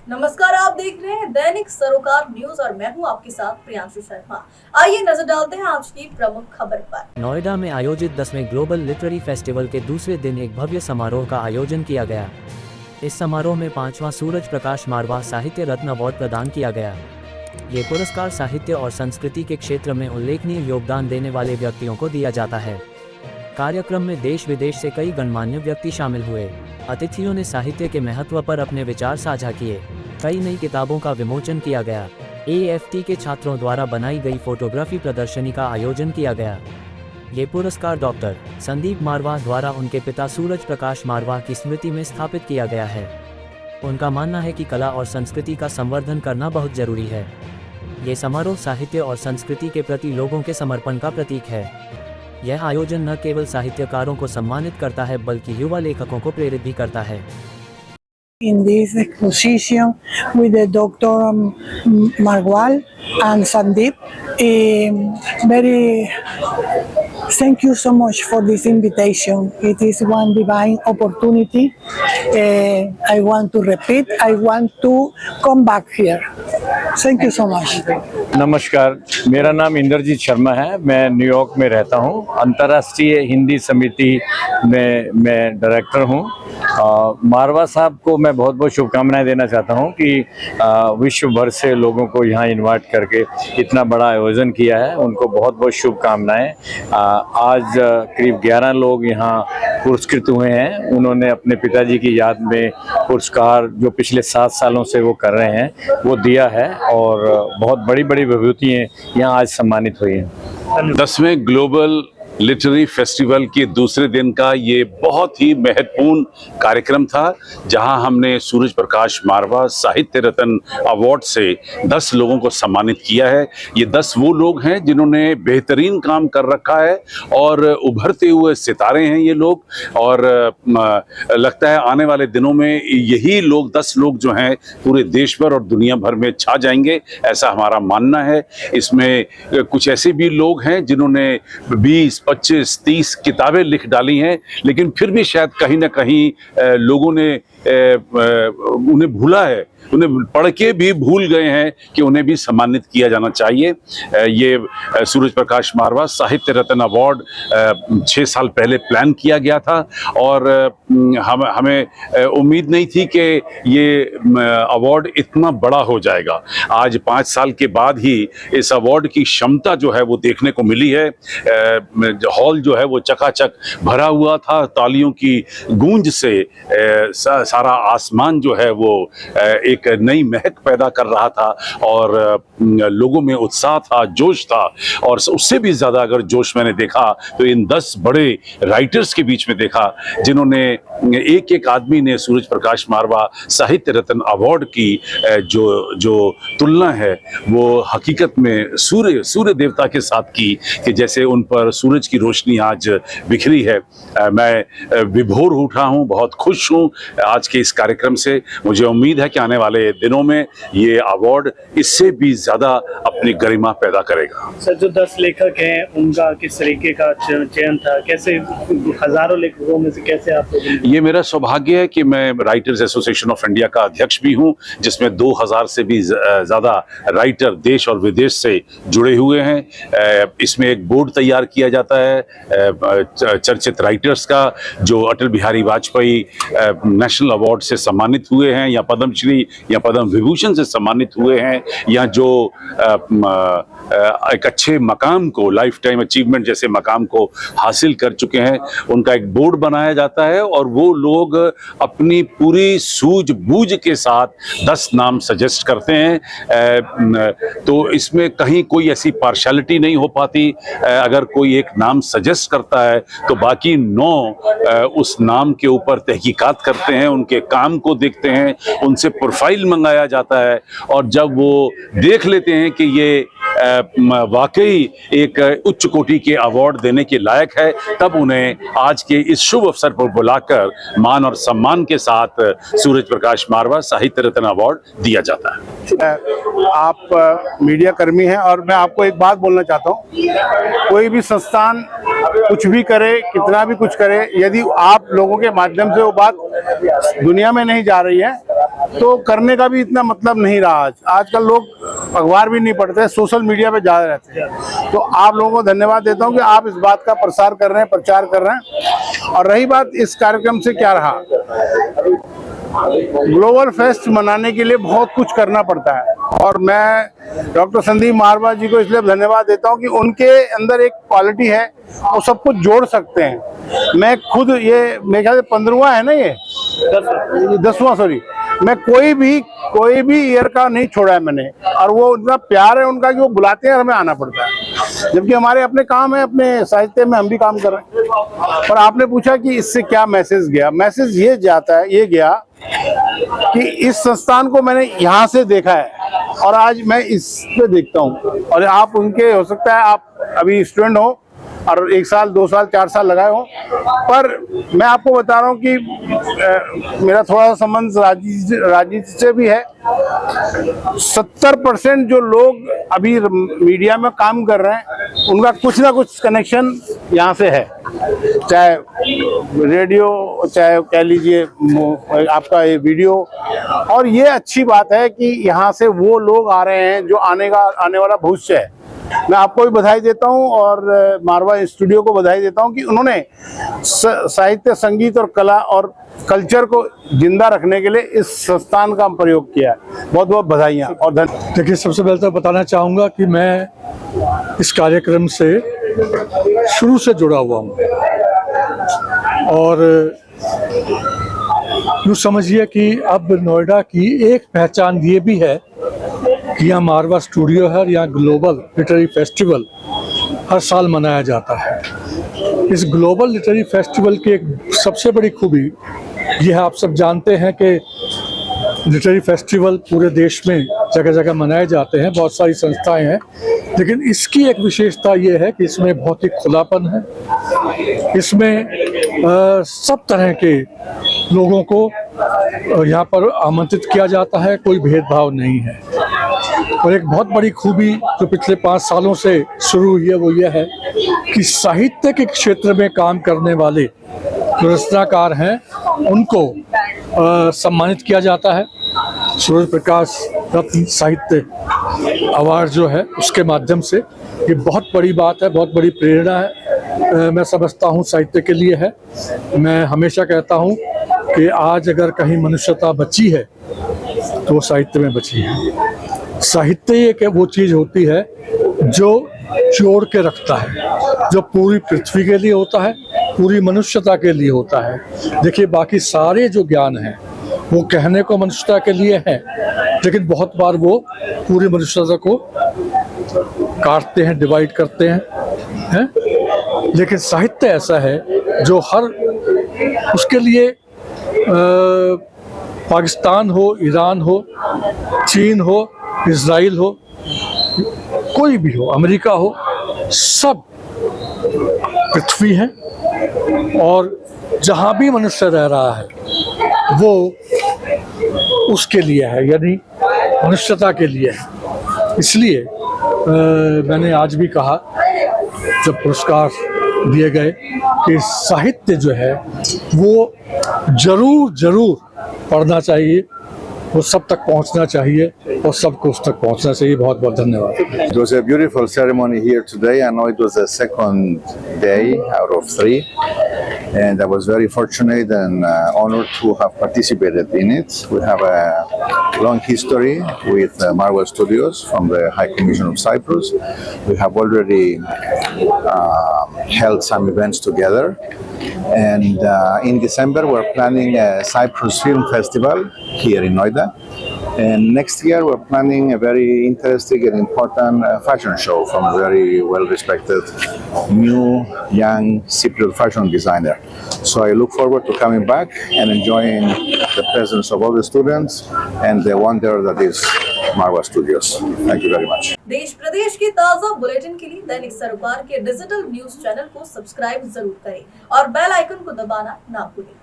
नमस्कार, आप देख रहे हैं दैनिक सरोकार न्यूज और मैं हूं आपके साथ प्रियांशु शर्मा। आइए नजर डालते हैं आज की प्रमुख खबर पर। नोएडा में आयोजित 10वें ग्लोबल लिटरेरी फेस्टिवल के दूसरे दिन एक भव्य समारोह का आयोजन किया गया। इस समारोह में 5वां सूरज प्रकाश मारवाह साहित्य रत्न अवार्ड प्रदान किया गया। ये पुरस्कार साहित्य और संस्कृति के क्षेत्र में उल्लेखनीय योगदान देने वाले व्यक्तियों को दिया जाता है। कार्यक्रम में देश विदेश से कई गणमान्य व्यक्ति शामिल हुए। अतिथियों ने साहित्य के महत्व पर अपने विचार साझा किए। कई नई किताबों का विमोचन किया गया। AFT के छात्रों द्वारा बनाई गई फोटोग्राफी प्रदर्शनी का आयोजन किया गया। ये पुरस्कार डॉक्टर संदीप मारवाह द्वारा उनके पिता सूरज प्रकाश मारवाह की स्मृति में स्थापित किया गया है। उनका मानना है कि कला और संस्कृति का संवर्धन करना बहुत जरूरी है। ये समारोह साहित्य और संस्कृति के प्रति लोगों के समर्पण का प्रतीक है। यह आयोजन न केवल साहित्यकारों को सम्मानित करता है बल्कि युवा लेखकों को प्रेरित भी करता है। In this exposition with the Dr. Marwal and Sandeep, thank you so much for this invitation. It is one divine opportunity. I want to repeat. I want to come back here. Thank you so much. नमस्कार, मेरा नाम इंद्रजीत शर्मा है। मैं New York में रहता हूँ। अंतर्राष्ट्रीय हिंदी समिति में मैं डायरेक्टर हूँ। मारवाह साहब को मैं बहुत बहुत शुभकामनाएं देना चाहता हूँ कि विश्व भर से लोगों को यहाँ इनवाइट करके इतना बड़ा आयोजन किया है। उनको बहुत बहुत शुभकामनाएं। आज करीब 11 लोग यहाँ पुरस्कृत हुए हैं। उन्होंने अपने पिताजी की याद में पुरस्कार जो पिछले 7 सालों से वो कर रहे हैं वो दिया है और बहुत बड़ी बड़ी विभूतियाँ यहाँ आज सम्मानित हुई हैं। 10वें ग्लोबल लिटरेरी फेस्टिवल के दूसरे दिन का ये बहुत ही महत्वपूर्ण कार्यक्रम था, जहां हमने सूरज प्रकाश मारवाह साहित्य रत्न अवार्ड से 10 लोगों को सम्मानित किया है। ये 10 वो लोग हैं जिन्होंने बेहतरीन काम कर रखा है और उभरते हुए सितारे हैं ये लोग। और लगता है आने वाले दिनों में यही लोग 10 लोग जो हैं पूरे देश भर और दुनिया भर में छा जाएंगे, ऐसा हमारा मानना है। इसमें कुछ ऐसे भी लोग हैं जिन्होंने 20, 25, 30 किताबें लिख डाली हैं, लेकिन फिर भी शायद कहीं ना कहीं लोगों ने उन्हें भूला है, उन्हें पढ़ के भी भूल गए हैं कि उन्हें भी सम्मानित किया जाना चाहिए। ये सूरज प्रकाश मारवाह साहित्य रत्न अवार्ड 6 साल पहले प्लान किया गया था और हमें उम्मीद नहीं थी कि ये अवार्ड इतना बड़ा हो जाएगा। आज 5 साल के बाद ही इस अवार्ड की क्षमता जो है वो देखने को मिली है। हॉल जो है वो चकाचक भरा हुआ था, तालियों की गूंज से सारा आसमान जो है वो एक नई महक पैदा कर रहा था और लोगों में उत्साह था, जोश था। और उससे भी ज़्यादा अगर जोश मैंने देखा तो इन 10 बड़े राइटर्स के बीच में देखा, जिन्होंने एक एक आदमी ने सूरज प्रकाश मारवाह साहित्य रत्न अवार्ड की जो तुलना है वो हकीकत में सूर्य देवता के साथ की, कि जैसे उन पर सूरज की रोशनी आज बिखरी है। मैं विभोर उठा हूँ, बहुत खुश हूँ आज के इस कार्यक्रम से। मुझे उम्मीद है कि आने वाले दिनों में ये अवार्ड इससे भी ज्यादा अपनी गरिमा पैदा करेगा। सर, जो 10 लेखक हैं उनका किस तरीके का चयन था? कैसे हजारों लेखकों में से कैसे आप? ये मेरा सौभाग्य है कि मैं राइटर्स एसोसिएशन ऑफ इंडिया का अध्यक्ष भी हूँ, जिसमें 2000 से भी ज्यादा राइटर देश और विदेश से जुड़े हुए हैं। इसमें एक बोर्ड तैयार किया जाता है चर्चित राइटर्स का, जो अटल बिहारी वाजपेयी नेशनल अवार्ड से सम्मानित हुए हैं या पद्मश्री या पद्म विभूषण से सम्मानित हुए हैं, या जो एक अच्छे मकाम को, लाइफ टाइम अचीवमेंट जैसे मकाम को हासिल कर चुके हैं। उनका एक बोर्ड बनाया जाता है और वो लोग अपनी पूरी सूझबूझ के साथ 10 नाम सजेस्ट करते हैं। तो इसमें कहीं कोई ऐसी पार्शलिटी नहीं हो पाती। अगर कोई एक नाम सजेस्ट करता है तो बाकी 9 उस नाम के ऊपर तहकीकात करते हैं, उनके काम को देखते हैं, उनसे प्रोफाइल मंगाया जाता है और जब वो देख लेते हैं कि ये वाकई एक उच्च कोटि के अवार्ड देने के लायक है, तब उन्हें आज के इस शुभ अवसर पर बुलाकर मान और सम्मान के साथ सूरज प्रकाश मारवाह साहित्य रत्न अवार्ड दिया जाता है। आप मीडिया कर्मी हैं और मैं आपको एक बात बोलना चाहता हूँ, कोई भी संस्थान कुछ भी करे, कितना भी कुछ करे, यदि आप लोगों के माध्यम से वो बात दुनिया में नहीं जा रही है तो करने का भी इतना मतलब नहीं रहा। आजकल लोग अखबार भी नहीं पढ़ते, सोशल मीडिया पे ज़्यादा रहते हैं। तो आप लोगों को धन्यवाद देता हूँ कि आप इस बात का प्रसार कर रहे हैं, प्रचार कर रहे हैं। और रही बात इस कार्यक्रम से क्या रहा, ग्लोबल फेस्ट मनाने के लिए बहुत कुछ करना पड़ता है और मैं डॉक्टर संदीप मारवा जी को इसलिए धन्यवाद देता हूं कि उनके अंदर एक क्वालिटी है, वो सब कुछ जोड़ सकते हैं। मैं खुद ये मेरे ख्याल से 15वां है ना, ये 10वां, सॉरी, मैं कोई भी ईयर का नहीं छोड़ा है मैंने। और वो इतना प्यार है उनका कि वो बुलाते हैं और हमें आना पड़ता है, जबकि हमारे अपने काम है, अपने साहित्य में हम भी काम कर रहे हैं। और आपने पूछा कि इससे क्या मैसेज गया, मैसेज ये गया कि इस संस्थान को मैंने यहाँ से देखा है और आज मैं इस पे देखता हूँ। और आप उनके, हो सकता है आप अभी स्टूडेंट हो और 1 साल 2 साल 4 साल लगाए हो, पर मैं आपको बता रहा हूँ कि मेरा थोड़ा सा संबंध राजनीति से भी है। 70% जो लोग अभी मीडिया में काम कर रहे हैं उनका कुछ ना कुछ कनेक्शन यहाँ से है, चाहे रेडियो, चाहे कह लीजिए आपका ये वीडियो। और ये अच्छी बात है कि यहाँ से वो लोग आ रहे हैं जो आने वाला भविष्य है। मैं आपको भी बधाई देता हूं और मारवा स्टूडियो को बधाई देता हूं कि उन्होंने साहित्य, संगीत और कला और कल्चर को जिंदा रखने के लिए इस संस्थान का प्रयोग किया है। बहुत बहुत बधाइयाँ और धन्यवाद। देखिए, सबसे पहले तो बताना चाहूँगा कि मैं इस कार्यक्रम से शुरू से जुड़ा हुआ हूँ और यूँ समझिए कि अब नोएडा की एक पहचान ये भी है कि यहाँ मारवा स्टूडियो है और यहाँ ग्लोबल लिटरेरी फेस्टिवल हर साल मनाया जाता है। इस ग्लोबल लिटरेरी फेस्टिवल की एक सबसे बड़ी खूबी यह आप सब जानते हैं कि लिटरेरी फेस्टिवल पूरे देश में जगह जगह मनाए जाते हैं, बहुत सारी संस्थाएं हैं, लेकिन इसकी एक विशेषता ये है कि इसमें बहुत ही खुलापन है। इसमें सब तरह के लोगों को यहाँ पर आमंत्रित किया जाता है, कोई भेदभाव नहीं है। और एक बहुत बड़ी खूबी जो पिछले 5 सालों से शुरू हुई है वो ये है कि साहित्य के क्षेत्र में काम करने वाले जो रचनाकार हैं उनको सम्मानित किया जाता है। सूरज प्रकाश रत्न साहित्य अवार्ड जो है उसके माध्यम से, ये बहुत बड़ी बात है, बहुत बड़ी प्रेरणा है, मैं समझता हूँ साहित्य के लिए है। मैं हमेशा कहता हूँ कि आज अगर कहीं मनुष्यता बची है तो वो साहित्य में बची है। साहित्य एक वो चीज़ होती है जो जोड़ के रखता है, जो पूरी पृथ्वी के लिए होता है, पूरी मनुष्यता के लिए होता है। देखिए, बाकी सारे जो ज्ञान हैं वो कहने को मनुष्यता के लिए हैं, लेकिन बहुत बार वो पूरी मनुष्यता को काटते हैं, डिवाइड करते हैं। लेकिन साहित्य ऐसा है जो हर उसके लिए पाकिस्तान हो, ईरान हो, चीन हो, इजराइल हो, कोई भी हो, अमेरिका हो, सब पृथ्वी है और जहाँ भी मनुष्य रह रहा है वो उसके लिए है, यानी मनुष्यता के लिए है। इसलिए मैंने आज भी कहा जब पुरस्कार दिए गए कि साहित्य जो है वो जरूर पढ़ना चाहिए, वो सब तक पहुंचना चाहिए और सबको उस तक पहुंचना चाहिए। बहुत बहुत धन्यवाद। It was a beautiful ceremony here today. I know it was the second day out of 3, and I was very fortunate and honored to have participated in it. We have a long history with Marwa Studios from the High Commission of Cyprus. We have already held some events together, and in December we're planning a Cyprus Film Festival here in Noida. And next year we're planning a very interesting and important fashion show from a very well-respected new young Cypriot fashion designer. So I look forward to coming back and enjoying the presence of all the students and the wonder that is Marwa Studios. Thank you very much. देश प्रदेश की ताज़ा bulletin के लिए दैनिक सरोकार के digital news channel को subscribe जरूर करें और बेल आइकन को दबाना ना भूलें।